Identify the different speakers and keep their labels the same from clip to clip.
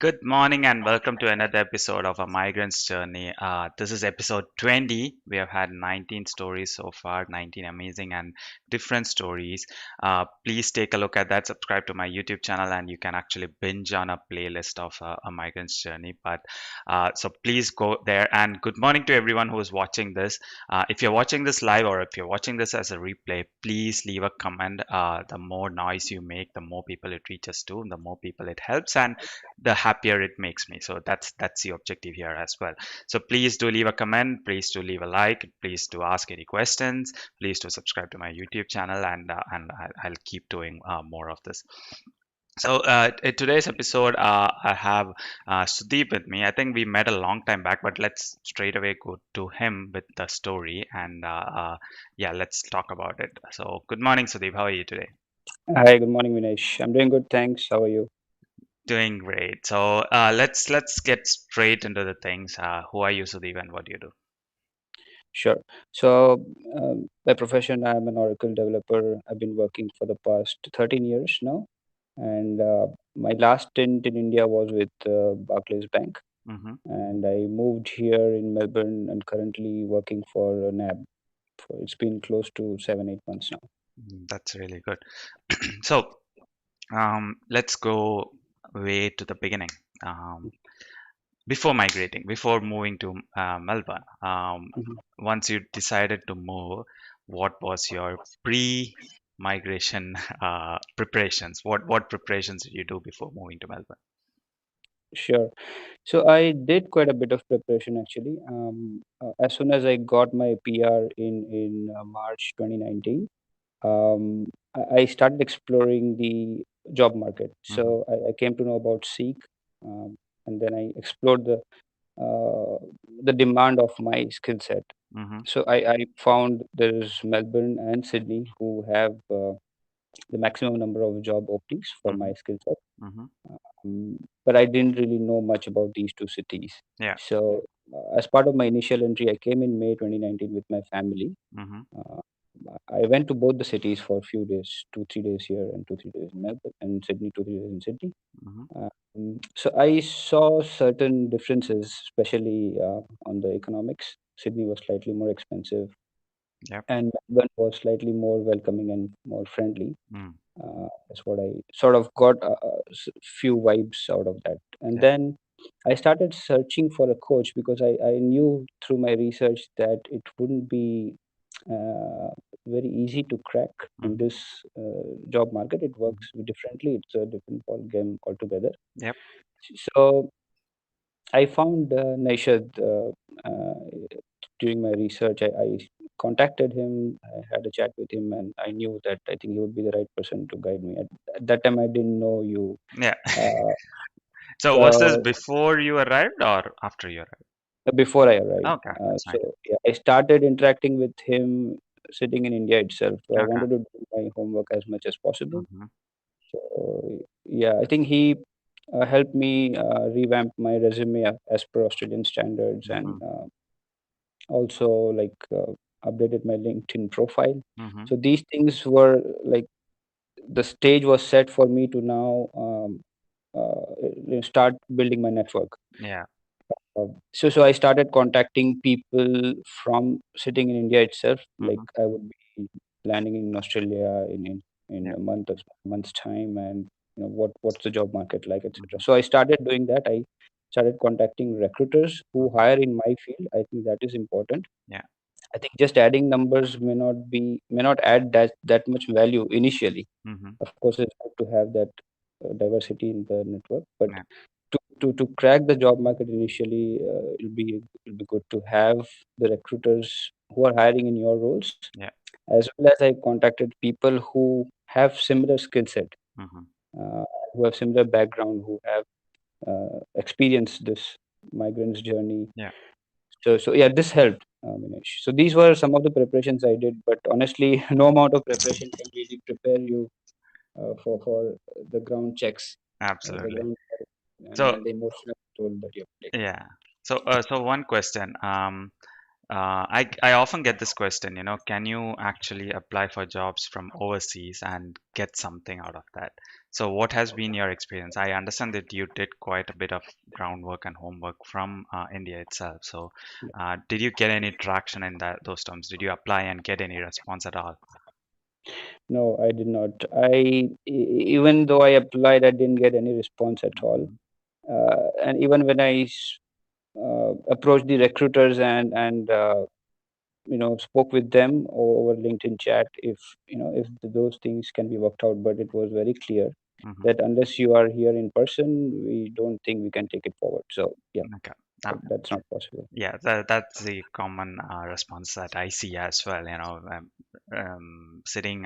Speaker 1: Good morning and welcome to another episode of a migrant's journey. This is episode 20. We have had 19 stories so far, 19 amazing and different stories. Please take a look at that, subscribe to my YouTube channel, and you can actually binge on a playlist of a migrant's journey. So please go there. And good morning to everyone who is watching this. If you're watching this live or if you're watching this as a replay, please leave a comment. The more noise you make, the more people it reaches to, the more people it helps. And the happier it makes me. So that's the objective here as well. So please do leave a comment, please do leave a like, please do ask any questions, please do subscribe to my YouTube channel, and I'll keep doing more of this. So in today's episode, I have Sudip with me. I think we met a long time back, but let's straight away go to him with the story, and yeah, let's talk about it. So good morning, Sudip. How are you today?
Speaker 2: Hi, good morning, Vinesh. I'm doing good, thanks. How are you?
Speaker 1: Doing great. So let's get straight into the things. Who are you, Sudeep, and what do you do?
Speaker 2: Sure. So, by profession, I'm an Oracle developer. I've been working for the past 13 years now, and my last stint in India was with Barclays Bank,
Speaker 1: Mm-hmm.
Speaker 2: and I moved here in Melbourne and currently working for NAB. It's been close to 7, 8 months now.
Speaker 1: That's really good. So let's go way to the beginning. Um, Before migrating, before moving to Melbourne,
Speaker 2: Mhm.
Speaker 1: once you decided to move, what was your pre-migration preparations? What preparations did you do before moving to Melbourne?
Speaker 2: Sure. So I did quite a bit of preparation actually. As soon as I got my PR in March 2019. I started exploring the job market.
Speaker 1: Mm-hmm.
Speaker 2: So I came to know about Seek, um, and then I explored uh, the demand of my skill set.
Speaker 1: Mm-hmm.
Speaker 2: So I found there's Melbourne and Sydney who have the maximum number of job openings for
Speaker 1: Mm-hmm.
Speaker 2: my skill set.
Speaker 1: Mm-hmm.
Speaker 2: But I didn't really know much about these two cities.
Speaker 1: Yeah.
Speaker 2: So as part of my initial entry, I came in May 2019 with my family.
Speaker 1: Mm-hmm.
Speaker 2: uh, I went to both the cities for a few days, 2, 3 days here and 2, 3 days in Melbourne and Sydney, 2, 3 days in Sydney.
Speaker 1: Mm-hmm.
Speaker 2: So I saw certain differences, especially on the economics. Sydney was slightly more expensive,
Speaker 1: Yep.
Speaker 2: and Melbourne was slightly more welcoming and more friendly.
Speaker 1: Mm.
Speaker 2: That's what I sort of got few vibes out of that. And
Speaker 1: Yeah.
Speaker 2: then I started searching for a coach because I knew through my research that it wouldn't be uh, very easy to crack in
Speaker 1: Mm-hmm.
Speaker 2: this job market. It
Speaker 1: Mm-hmm.
Speaker 2: works differently. It's a different ball game altogether.
Speaker 1: Yep.
Speaker 2: So I found Naishad during my research. I contacted him. I had a chat with him, and I knew that I think he would be the right person to guide me. At that time, I didn't know you.
Speaker 1: Yeah.
Speaker 2: Uh,
Speaker 1: So was this
Speaker 2: so
Speaker 1: before you arrived or after you arrived?
Speaker 2: before I arrived,
Speaker 1: Okay, that's
Speaker 2: so
Speaker 1: fine.
Speaker 2: yeah, I started interacting with him sitting in India itself. So I
Speaker 1: Okay.
Speaker 2: wanted to do my homework as much as possible.
Speaker 1: Mm-hmm.
Speaker 2: So yeah, I think he helped me revamp my resume as per Australian standards, and
Speaker 1: Mm-hmm.
Speaker 2: also like updated my LinkedIn profile.
Speaker 1: Mm-hmm.
Speaker 2: So these things were like the stage was set for me to now start building my network.
Speaker 1: Yeah.
Speaker 2: So I started contacting people from sitting in India itself. Like
Speaker 1: Mm-hmm.
Speaker 2: I would be landing in Australia in
Speaker 1: Yeah.
Speaker 2: a month's time, and what's the job market like, etc.
Speaker 1: Mm-hmm.
Speaker 2: So I started doing that. I started contacting recruiters who hire in my field. I think that is important.
Speaker 1: Yeah.
Speaker 2: I think just adding numbers may not add that much value initially.
Speaker 1: Mm-hmm.
Speaker 2: Of course, it's good to have that diversity in the network, but
Speaker 1: Yeah.
Speaker 2: to crack the job market initially, it'll be good to have the recruiters who are hiring in your roles,
Speaker 1: Yeah.
Speaker 2: as well as I contacted people who have similar skill set,
Speaker 1: Mm-hmm.
Speaker 2: uh, who have similar background, who have experienced this migrants journey.
Speaker 1: Yeah.
Speaker 2: So yeah, this helped, Minesh. So these were some of the preparations I did, but honestly, no amount of preparation can really prepare you for the ground checks, the
Speaker 1: Absolutely.
Speaker 2: ground
Speaker 1: So
Speaker 2: and the emotional toll that you have taken.
Speaker 1: yeah. So one question. I often get this question, can you actually apply for jobs from overseas and get something out of that? So, what has been your experience? I understand that you did quite a bit of groundwork and homework from India itself. So, did you get any traction in those terms? Did you apply and get any response at all?
Speaker 2: No, I did not. Even though I applied, I didn't get any response at all.
Speaker 1: Hmm.
Speaker 2: And even when I approached the recruiters and spoke with them over LinkedIn chat, if if those things can be worked out, but it was very clear
Speaker 1: Hmm.
Speaker 2: that unless you are here in person, we don't think we can take it forward. So yeah,
Speaker 1: Okay. Uh,
Speaker 2: that's not possible.
Speaker 1: Yeah, that's the common response that I see as well. Sitting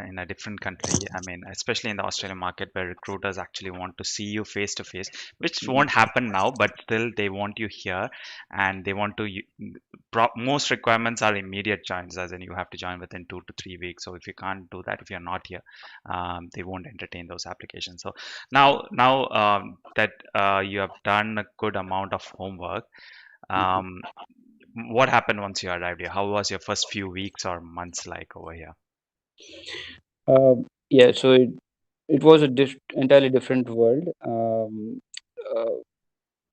Speaker 1: in a different country, I mean, especially in the Australian market where recruiters actually want to see you face to face, which won't
Speaker 2: Mhm.
Speaker 1: happen now, but still they want you here, and they want to. Most requirements are immediate joins, as in you have to join within 2 to 3 weeks. So if you can't do that, if you're not here, they won't entertain those applications. So now that you have done a good amount of homework,
Speaker 2: Mhm.
Speaker 1: um, what happened once you arrived here? How was your first few weeks or months like over here?
Speaker 2: Yeah, so it was a entirely different world. Uh,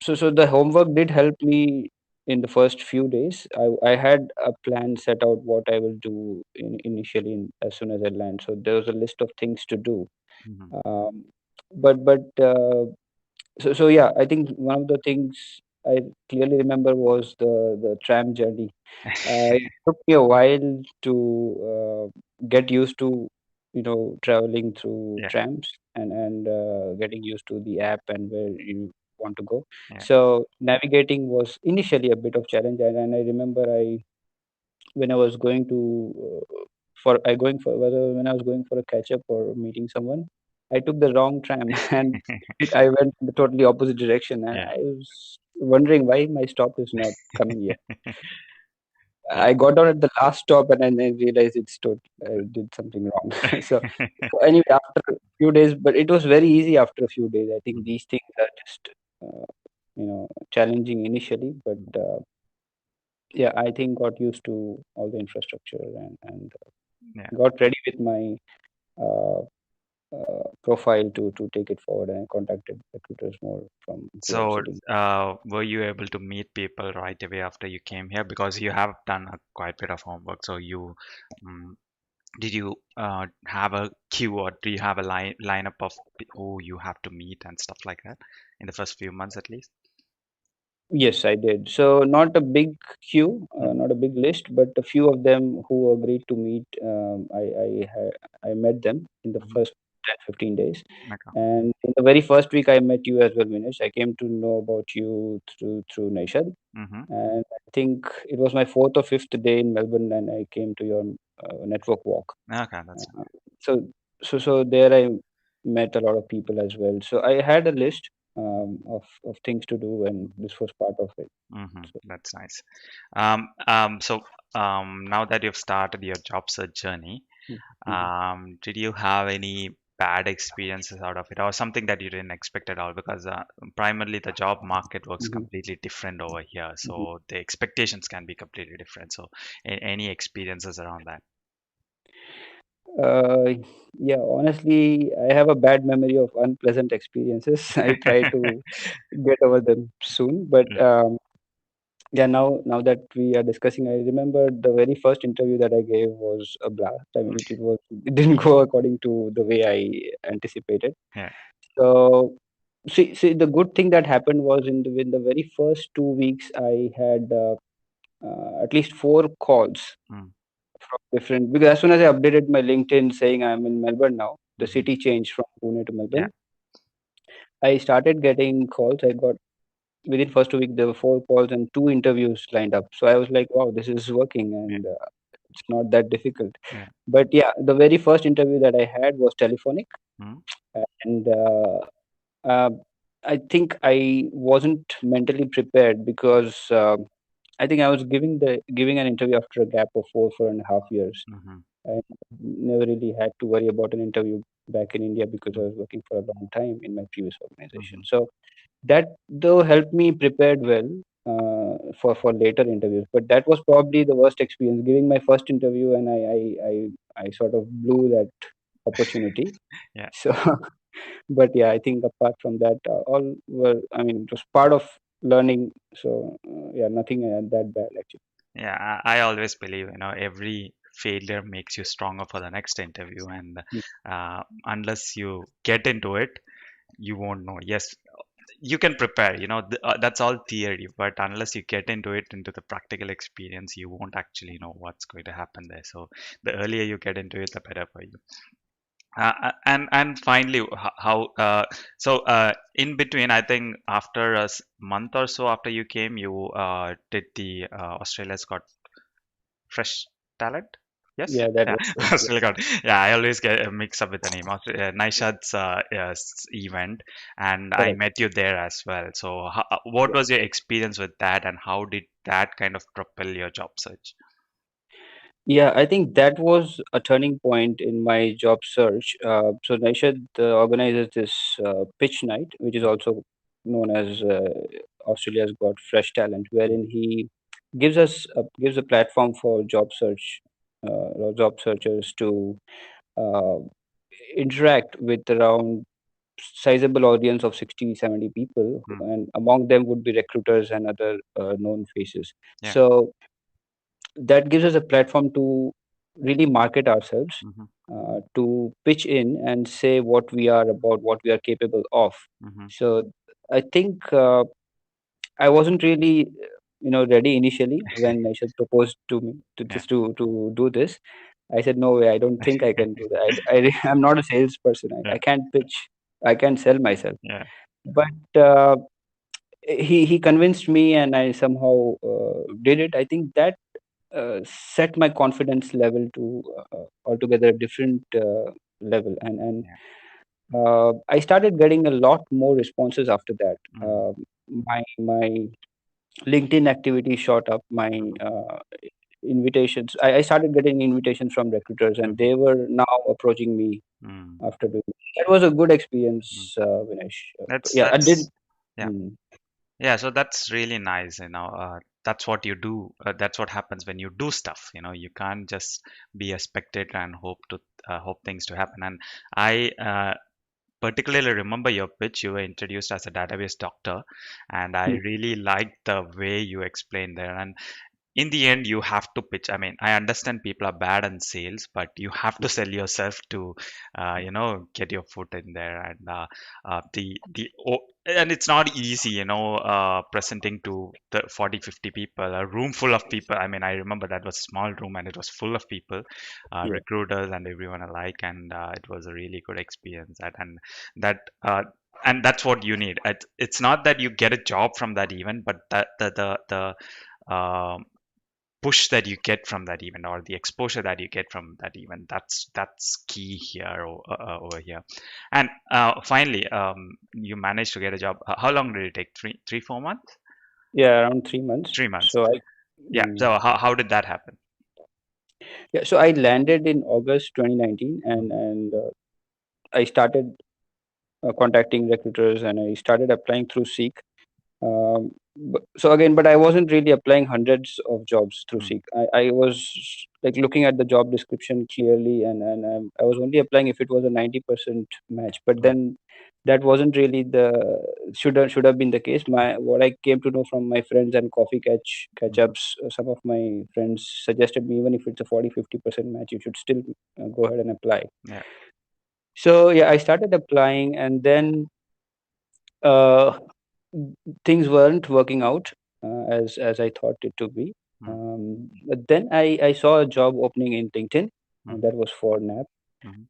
Speaker 2: so the homework did help me in the first few days. I had a plan set out what I will do initially as soon as I land. So there was a list of things to do.
Speaker 1: Hmm.
Speaker 2: Um, but yeah, I think one of the things I clearly remember was the tram journey. It took me a while to get used to, traveling through
Speaker 1: Yeah,
Speaker 2: trams and getting used to the app and where you want to go.
Speaker 1: yeah.
Speaker 2: So navigating was initially a bit of challenge, and I remember I when I was going to for I going for whether when I was going for a catch up or meeting someone, I took the wrong tram and I went in the totally opposite direction. And
Speaker 1: Yeah,
Speaker 2: I was wondering why my stop is not coming yet.
Speaker 1: yeah.
Speaker 2: I got down at the last stop and then I realized I did something wrong. So anyway, after a few days, but it was very easy after a few days. I think
Speaker 1: Mhm,
Speaker 2: these things are just challenging initially, but
Speaker 1: mhm.
Speaker 2: yeah, I think got used to all the infrastructure and
Speaker 1: Yeah.
Speaker 2: got ready with my uh, profile to take it forward, and I contacted recruiters more from who are
Speaker 1: So,
Speaker 2: sitting.
Speaker 1: were you able to meet people right away after you came here? Because you have done a quite bit of homework. So um, did you have a queue, or do you have a lineup of who you have to meet and stuff like that in the first few months at least?
Speaker 2: Yes, I did. So not a big queue,
Speaker 1: Hmm.
Speaker 2: not a big list, but a few of them who agreed to meet. I met them in the
Speaker 1: Hmm.
Speaker 2: first 10, 15 days.
Speaker 1: Okay.
Speaker 2: And in the very first week, I met you as well, Vinesh. I came to know about you through Naishad.
Speaker 1: Hmm.
Speaker 2: And I think it was my fourth or fifth day in Melbourne, and I came to your network walk.
Speaker 1: Okay, that's
Speaker 2: Uh, so so there I met a lot of people as well. So I had a list of things to do, and this was part of it. So
Speaker 1: that's nice. So now that you've started your job search journey,
Speaker 2: mhm,
Speaker 1: did you have any bad experiences out of it, or something that you didn't expect at all? Because primarily the job market works
Speaker 2: mhm,
Speaker 1: completely different over here,
Speaker 2: mhm.
Speaker 1: so the expectations can be completely different. So, any experiences around that?
Speaker 2: Uh, yeah, honestly, I have a bad memory of unpleasant experiences. I try to get over them soon, but
Speaker 1: Yeah.
Speaker 2: yeah, now that we are discussing, I remember the very first interview that I gave was a blast. I mean, it didn't go according to the way I anticipated.
Speaker 1: Yeah.
Speaker 2: So see, the good thing that happened was in the very first 2 weeks, I had at least four calls
Speaker 1: Mm.
Speaker 2: from different. Because as soon as I updated my LinkedIn saying I'm in Melbourne now, the
Speaker 1: Hmm.
Speaker 2: city changed from Pune to
Speaker 1: Yeah.
Speaker 2: Melbourne. I started getting calls. I got within first 2 weeks there were four calls and two interviews lined up. So I was like, wow, this is working,
Speaker 1: Yeah.
Speaker 2: and it's not that difficult.
Speaker 1: Yeah.
Speaker 2: But yeah, the very first interview that I had was telephonic,
Speaker 1: Mm.
Speaker 2: and uh, I think I wasn't mentally prepared because I think I was giving an interview after a gap of 4.5 years.
Speaker 1: Hmm.
Speaker 2: I never really had to worry about an interview back in India because I
Speaker 1: Mm.
Speaker 2: was working for a long time in my previous organization.
Speaker 1: Hmm.
Speaker 2: So that though helped me prepared well for later interviews. But that was probably the worst experience, giving my first interview, and I sort of blew that opportunity.
Speaker 1: Yeah.
Speaker 2: So But yeah, I think apart from that, all were, I mean, it was part of learning. So yeah, nothing that bad actually.
Speaker 1: Yeah, I always believe, every failure makes you stronger for the next interview, and unless you get into it, you won't know. Yes, you can prepare, that's all theory, but unless you get into it, into the practical experience, you won't actually know what's going to happen there. So the earlier you get into it, the better for you. And finally, how so in between, I think after a month or so after you came, you did the Australia's Got Fresh Talent. Yes,
Speaker 2: Yeah, that
Speaker 1: yeah,
Speaker 2: was it.
Speaker 1: Australia Got. Yeah, I always get mixed up with the name of Naishad's event, and I
Speaker 2: Correct.
Speaker 1: met you there as well. So, what
Speaker 2: Yeah.
Speaker 1: was your experience with that, and how did that kind of propel your job search?
Speaker 2: Yeah, I think that was a turning point in my job search. So Naishad organizes this pitch night, which is also known as Australia's Got Fresh Talent, wherein he gives a platform for job searchers to uh, interact with around sizable audience of 60, 70 people,
Speaker 1: Mm,
Speaker 2: and among them would be recruiters and other known faces.
Speaker 1: yeah.
Speaker 2: So that gives us a platform to really market ourselves,
Speaker 1: Mm-hmm,
Speaker 2: to pitch in and say what we are about, what we are capable of.
Speaker 1: mm-hmm,
Speaker 2: So I think I wasn't really, ready initially when Naishad proposed to me to
Speaker 1: yeah.
Speaker 2: just to do this. I said, no way, I don't think I can do that. I'm not a salesperson. I
Speaker 1: Yeah.
Speaker 2: can't pitch. I can't sell myself.
Speaker 1: Yeah.
Speaker 2: But he convinced me, and I somehow did it. I think that set my confidence level to altogether different level, and
Speaker 1: Yeah.
Speaker 2: I started getting a lot more responses after that.
Speaker 1: Mm-hmm,
Speaker 2: My LinkedIn activity shot up. My
Speaker 1: mm-hmm,
Speaker 2: invitations. I started getting invitations from recruiters, and
Speaker 1: mm-hmm,
Speaker 2: they were now approaching me
Speaker 1: mm,
Speaker 2: after doing. That was a good
Speaker 1: mm.
Speaker 2: experience, Vinesh.
Speaker 1: That's
Speaker 2: Yeah, I did.
Speaker 1: that's yeah.
Speaker 2: Mm,
Speaker 1: Yeah, so that's really nice, that's what you do. That's what happens when you do stuff. You can't just be a spectator and hope things to happen. And I particularly remember your pitch. You were introduced as a database doctor, and I
Speaker 2: mm,
Speaker 1: really liked the way you explained there. And in the end, you have to pitch. I mean, I understand people are bad in sales, but you have to sell yourself to get your foot in there. And and it's not easy, presenting to the 40, 50 people, a room full of people. I mean, I remember that was a small room and it was full of people,
Speaker 2: yeah,
Speaker 1: recruiters and everyone alike, and it was a really good experience. That and that's what you need. It's not that you get a job from that event, but that the push that you get from that event, or the exposure that you get from that event, that's key here, over here. And finally, you managed to get a job. How long did it take? 4 months?
Speaker 2: yeah, around 3 months.
Speaker 1: 3 months.
Speaker 2: So I.
Speaker 1: Yeah, so how did that happen?
Speaker 2: Yeah, so I landed in August 2019,
Speaker 1: Mm,
Speaker 2: and I started contacting recruiters, and I started applying through Seek. So again, but I wasn't really applying hundreds of jobs through
Speaker 1: mm,
Speaker 2: Seek. I was like looking at the job description clearly, and I was only applying if it was a 90% match. But
Speaker 1: mm,
Speaker 2: then that wasn't really the should have been the case. My what I came to know from my friends and coffee catch
Speaker 1: mhm.
Speaker 2: ups, some of my friends suggested me, even if it's a 40-50% match, you should still go ahead and apply.
Speaker 1: Yeah.
Speaker 2: So yeah, I started applying, and then uh, things weren't working out as I thought it to be.
Speaker 1: Mm,
Speaker 2: But then I saw a job opening in LinkedIn, and
Speaker 1: mhm,
Speaker 2: that was for NAP.
Speaker 1: mhm.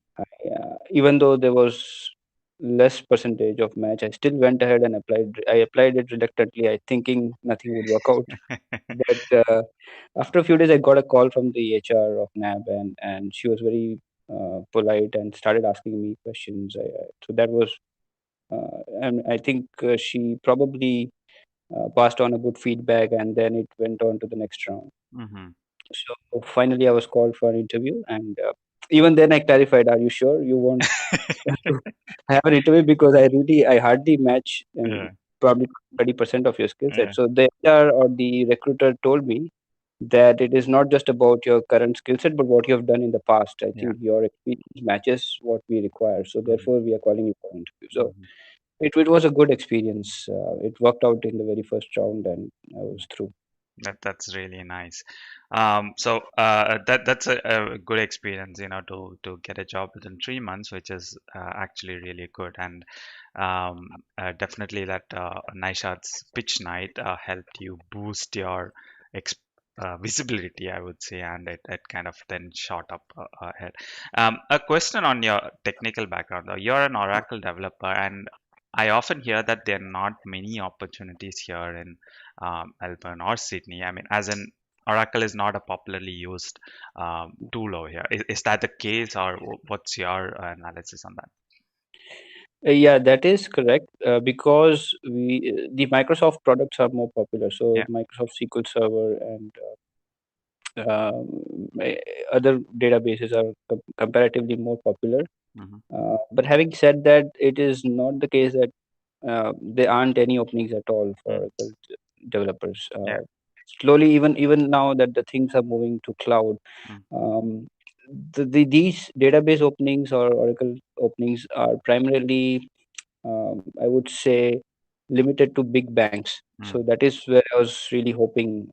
Speaker 2: Even though there was less percentage of match, I still went ahead and applied. I applied it reluctantly, I thinking nothing would work out. But after a few days, I got a call from the HR of NAB, and she was very polite and started asking me questions. So that was, and I think she probably passed on a good feedback, and then it went on to the next round.
Speaker 1: Mhm.
Speaker 2: So finally, I was called for an interview, and even then, I clarified, "Are you sure you want to have an interview? Because I hardly match
Speaker 1: Yeah,
Speaker 2: probably 30% of your skill set."
Speaker 1: yeah.
Speaker 2: So the HR or the recruiter told me, that it is not just about your current skill set, but what you have done in the past. I
Speaker 1: Yeah.
Speaker 2: think your experience matches what we require. So
Speaker 1: Hmm.
Speaker 2: therefore, we are calling you for interview. So
Speaker 1: Hmm.
Speaker 2: it was a good experience. It worked out in the very first round, and I was through.
Speaker 1: That's really nice. So that's a good experience, to get a job within 3 months, which is actually really good. And definitely that Nishat's pitch night helped you boost your ex visibility, I would say, and it kind of then shot up ahead. A question on your technical background, though. You're an Oracle developer, and I often hear that there are not many opportunities here in Melbourne or Sydney. I mean, as in Oracle is not a popularly used tool over here. Is that the case, or what's your analysis on that?
Speaker 2: Yeah, that is correct. Because the Microsoft products are more popular. So
Speaker 1: Yeah.
Speaker 2: Microsoft SQL Server and other databases are comparatively more popular.
Speaker 1: Hmm.
Speaker 2: But having said that, it is not the case that there aren't any openings at all for
Speaker 1: Mm.
Speaker 2: Oracle developers.
Speaker 1: Yeah.
Speaker 2: Slowly, even now that the things are moving to cloud,
Speaker 1: Mm.
Speaker 2: um, these database openings or Oracle openings are primarily, I would say, limited to big banks.
Speaker 1: Mm.
Speaker 2: So that is where I was really hoping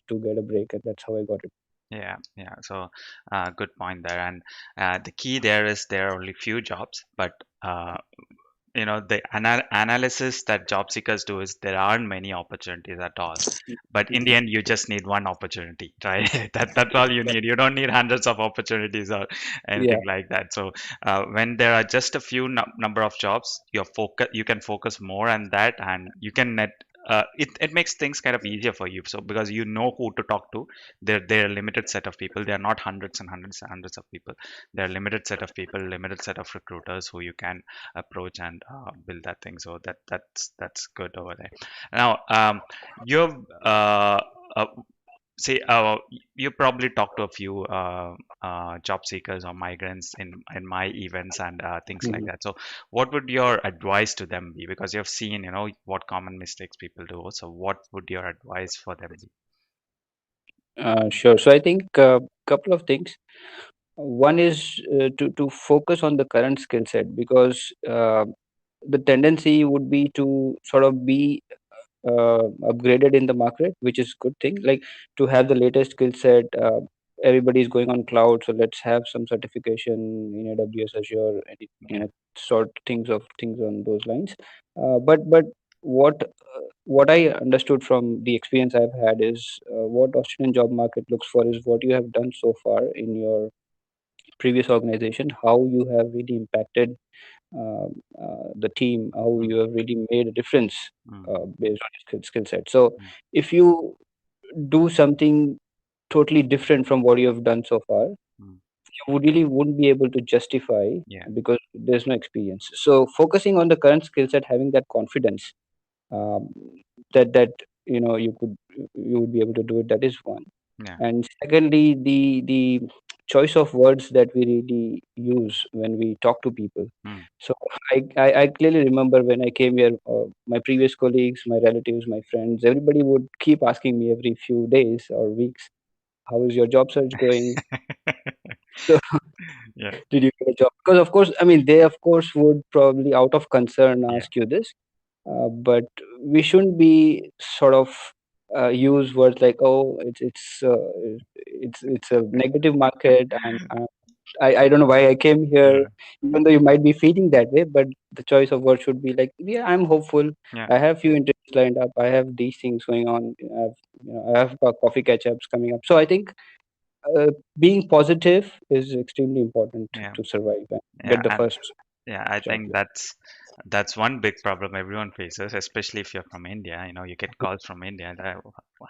Speaker 2: to get a break, and that's how I got it.
Speaker 1: Yeah, yeah. So, good point there. And the key there is there are only few jobs, but the analysis that job seekers do is there aren't many opportunities at all, but in the
Speaker 2: Mhm.
Speaker 1: end you just need one opportunity, right? That's all you need. You don't need hundreds of opportunities or
Speaker 2: Yeah.
Speaker 1: anything like that. So when there are just a few number of jobs, you can focus more on that, and you can net it makes things kind of easier for you, so because you know who to talk to. They're a limited set of people. They're not hundreds and hundreds and hundreds of people. They're a limited set of people, limited set of recruiters who you can approach and build that thing. So that's good over there. Now, you've uh, say you probably talked to a few job seekers or migrants in my events and things like
Speaker 2: Mhm.
Speaker 1: that. So, what would your advice to them be? Because you've seen, what common mistakes people do. So, what would your advice for them be?
Speaker 2: Sure. So I think a couple of things. One is to focus on the current skill set, because the tendency would be to sort of be upgraded in the market, which is good thing. Like, to have the latest skill set. Everybody is going on cloud, so let's have some certification in AWS, Azure, any,
Speaker 1: Yeah.
Speaker 2: sort things on those lines. But what I understood from the experience I've had is, what Australian job market looks for is what you have done so far in your previous organization, how you have really impacted the team, how
Speaker 1: Mm,
Speaker 2: you have really made a difference
Speaker 1: mm,
Speaker 2: based on your skill set. So
Speaker 1: mm,
Speaker 2: if you do something totally different from what you have done so far,
Speaker 1: mm.
Speaker 2: you really wouldn't be able to justify,
Speaker 1: Yeah.
Speaker 2: because there's no experience. So focusing on the current skill set, having that confidence, um, that you would be able to do it. That is one.
Speaker 1: Yeah.
Speaker 2: And secondly, the choice of words that we really use when we talk to people.
Speaker 1: Mm,
Speaker 2: So I clearly remember when I came here, my previous colleagues, my relatives, my friends, everybody would keep asking me every few days or weeks, how is your job search going? So
Speaker 1: yeah.
Speaker 2: did you get a job? Because of course, I mean, they of course would probably out of concern
Speaker 1: Yeah.
Speaker 2: ask you this, but we shouldn't be sort of use words like, oh, it's a negative market. I don't know why I came here,
Speaker 1: Yeah.
Speaker 2: even though you might be feeling that way, but the choice of words should be like, yeah, I'm hopeful.
Speaker 1: Yeah.
Speaker 2: I have few interviews lined up. I have these things going on. I have coffee catch-ups coming up. So I think uh, being positive is extremely important
Speaker 1: Yeah.
Speaker 2: to survive and
Speaker 1: Yeah.
Speaker 2: get the
Speaker 1: And
Speaker 2: first
Speaker 1: yeah, I
Speaker 2: job.
Speaker 1: think that's one big problem everyone faces, especially if you're from India. You get calls from India.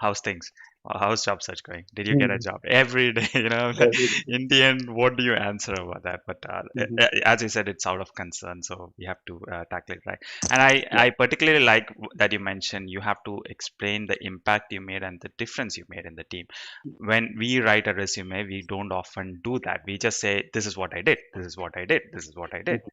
Speaker 1: How's things? How's job search going? Did you get a
Speaker 2: Mhm.
Speaker 1: job? Every day,
Speaker 2: Every
Speaker 1: in the end, what do you answer about that? But
Speaker 2: Mhm.
Speaker 1: as you said, it's out of concern, so we have to tackle it right. And I,
Speaker 2: Yeah.
Speaker 1: I particularly like that you mentioned you have to explain the impact you made and the difference you made in the team. When we write a resume, we don't often do that. We just say, this is what I did, this is what I did, this is what I did,
Speaker 2: Mhm.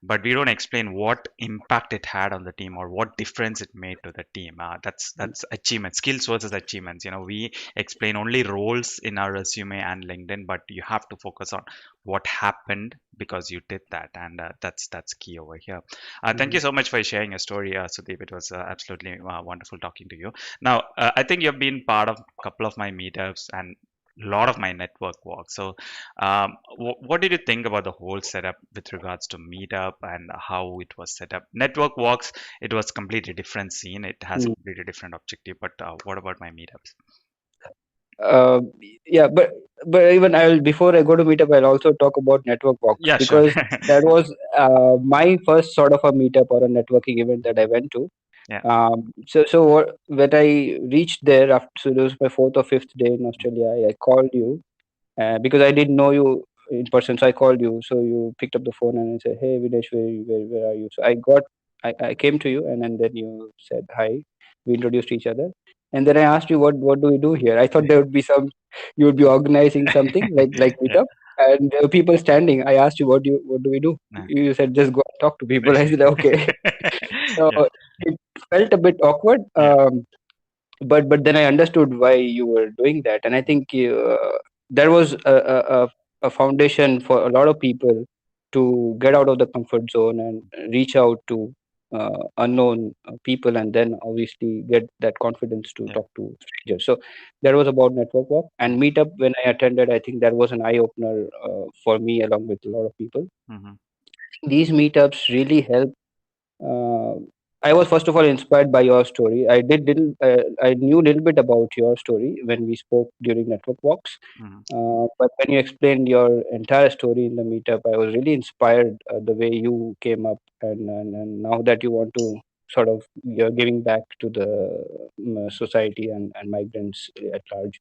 Speaker 1: but we don't explain what impact it had on the team or what difference it made to the team. That's achievement, skills versus achievements. we explain only roles in our resume and LinkedIn, but you have to focus on what happened because you did that, and that's key over here. Thank you
Speaker 2: Mhm.
Speaker 1: so much for sharing your story, Sudeep. It was absolutely wonderful talking to you. Now, I think you've been part of a couple of my meetups and a lot of my network walks. So, what did you think about the whole setup with regards to meetup and how it was set up? Network walks, it was completely different scene. It has a
Speaker 2: Mm.
Speaker 1: completely different objective. But what about my meetups?
Speaker 2: Uh, yeah, but even I'll before I go to meetup, I'll also talk about network walks
Speaker 1: Yeah, sure.
Speaker 2: because that was my first sort of a meetup or a networking event that I went to.
Speaker 1: Yeah.
Speaker 2: When I reached there after, so it was my fourth or fifth day in Australia, I called you because I didn't know you in person. So I called you. So you picked up the phone and I said, "Hey, Videsh, where are you?" So I came to you, and then you said hi. We introduced each other, and then I asked you, "What do we do here?" I thought there would be some, you would be organizing something like
Speaker 1: Yeah.
Speaker 2: meetup, and there were people standing. I asked you, "What do we do?"
Speaker 1: No.
Speaker 2: You said, "Just go and talk to people." I said, "Okay." So
Speaker 1: Yeah.
Speaker 2: it felt a bit awkward.
Speaker 1: Yeah.
Speaker 2: But then I understood why you were doing that, and I think there was a foundation for a lot of people to get out of the comfort zone and reach out to unknown people, and then obviously get that confidence to
Speaker 1: Yeah.
Speaker 2: talk to strangers. So that was about network walk and
Speaker 1: Mhm.
Speaker 2: meetup. When I attended, I think that was an eye opener for me along with a lot of people.
Speaker 1: Mhm.
Speaker 2: These meetups really help. uh, I was first of all inspired by your story. I knew a little bit about your story when we spoke during network walks.
Speaker 1: Mhm.
Speaker 2: But when you explained your entire story in the meetup, I was really inspired the way you came up, and now that you want to sort of, you're giving back to the society and migrants at large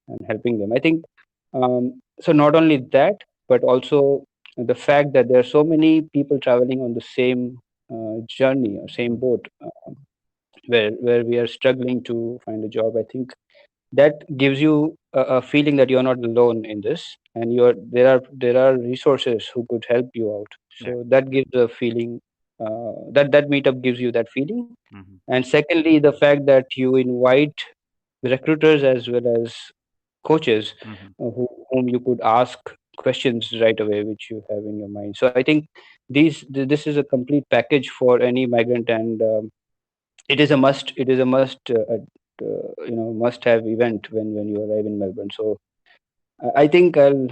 Speaker 2: and helping them. I think so. Not only that, but also the fact that there are so many people traveling on the same journey or same
Speaker 1: Mhm.
Speaker 2: boat, where we are struggling to find a job. I think that gives you a feeling that you're not alone in this, and there are resources who could help you out.
Speaker 1: Yeah.
Speaker 2: So that gives a feeling, that meetup gives you that feeling.
Speaker 1: Mhm.
Speaker 2: And secondly, the fact that you invite recruiters as well as coaches
Speaker 1: Mhm.
Speaker 2: whom you could ask questions right away, which you have in your mind. So I think this is a complete package for any migrant, and it is a must. It is a must. Must have event when you arrive in Melbourne. So I think I'll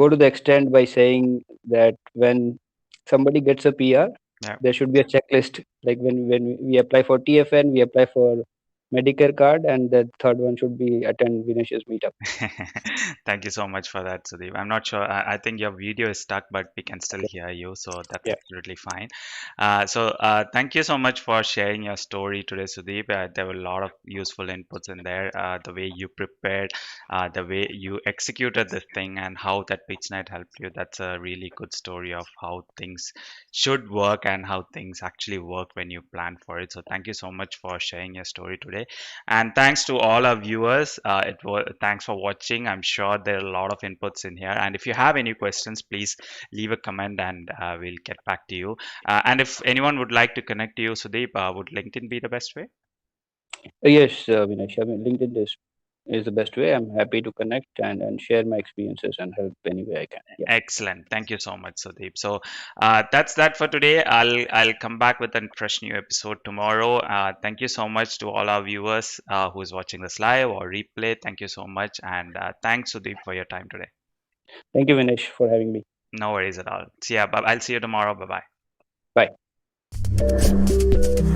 Speaker 2: go to the extent by saying that when somebody gets a PR,
Speaker 1: Yeah.
Speaker 2: there should be a checklist. Like when we apply for TFN, we apply for Medicare card, and the third one should be attend Vinicius meetup.
Speaker 1: Thank you so much for that, Sudeep. I'm not sure. I think your video is stuck, but we can still
Speaker 2: Okay.
Speaker 1: hear you, so that's
Speaker 2: Yeah.
Speaker 1: absolutely fine. Thank you so much for sharing your story today, Sudeep. There were a lot of useful inputs in there. The way you prepared, the way you executed this thing, and how that pitch night helped you. That's a really good story of how things should work and how things actually work when you plan for it. So thank you so much for sharing your story today. And thanks to all our viewers. Thanks for watching. I'm sure there are a lot of inputs in here. And if you have any questions, please leave a comment and we'll get back to you. And if anyone would like to connect to you, Sudeep, would LinkedIn be the best way?
Speaker 2: Yes, Vinesh. I mean, LinkedIn is the best way. I'm happy to connect and share my experiences and help any way I can. Yeah.
Speaker 1: Excellent. Thank you so much, Sudeep. So that's that for today. I'll come back with a fresh new episode tomorrow. Thank you so much to all our viewers who's watching this live or replay. Thank you so much, and thanks, Sudeep, for your time today.
Speaker 2: Thank you, Vinesh, for having me.
Speaker 1: No worries at all. See ya. I'll see you tomorrow. Bye bye.
Speaker 2: Bye.